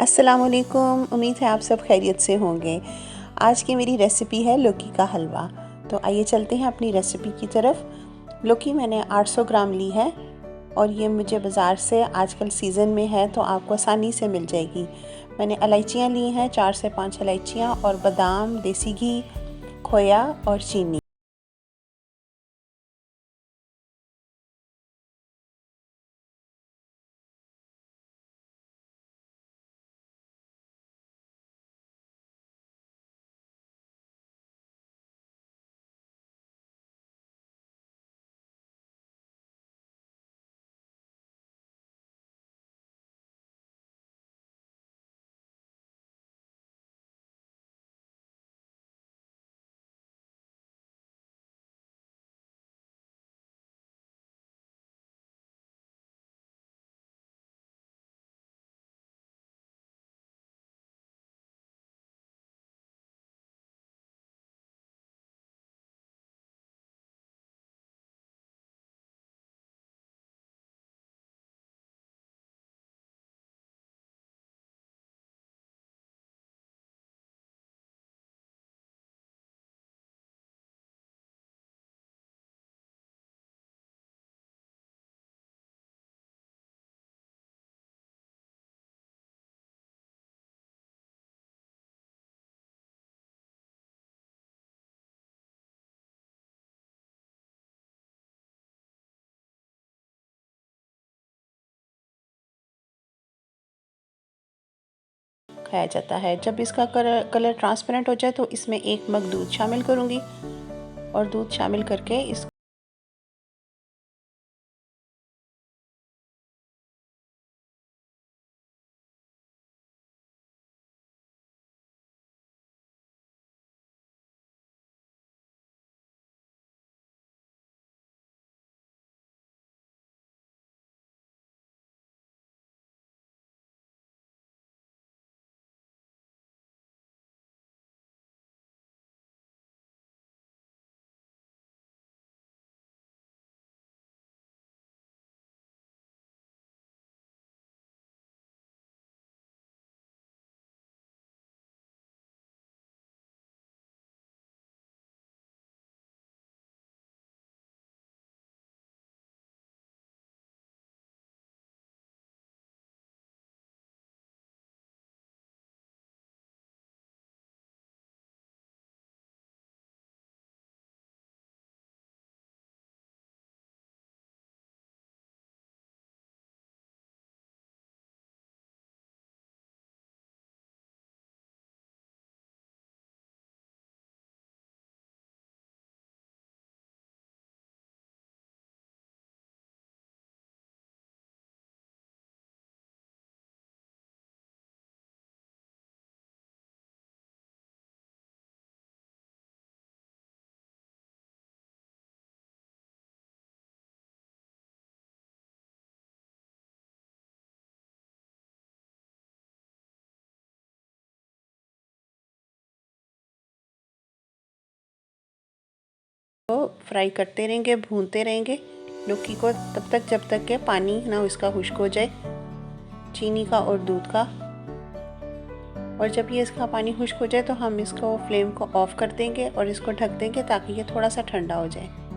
अस्सलामुअलैकुम। उम्मीद है आप सब खैरियत से होंगे। आज की मेरी रेसिपी है लौकी का हलवा। तो आइए चलते हैं अपनी रेसिपी की तरफ। लौकी मैंने 800 ग्राम ली है और ये मुझे बाज़ार से आजकल सीज़न में है तो आपको आसानी से मिल जाएगी। मैंने इलायचियाँ ली हैं, 4 से 5 इलायचियाँ, और बादाम, देसी घी, खोया और चीनी। खाया जाता है। जब इसका कलर ट्रांसपेरेंट हो जाए तो इसमें 1 मग दूध शामिल करूँगी और दूध शामिल करके इस को फ्राई करते रहेंगे, भूनते रहेंगे लौकी को तब तक जब तक कि पानी ना इसका खुश्क हो जाए, चीनी का और दूध का। और जब ये इसका पानी खुश्क हो जाए तो हम इसको फ्लेम को ऑफ कर देंगे और इसको ढक देंगे ताकि ये थोड़ा सा ठंडा हो जाए।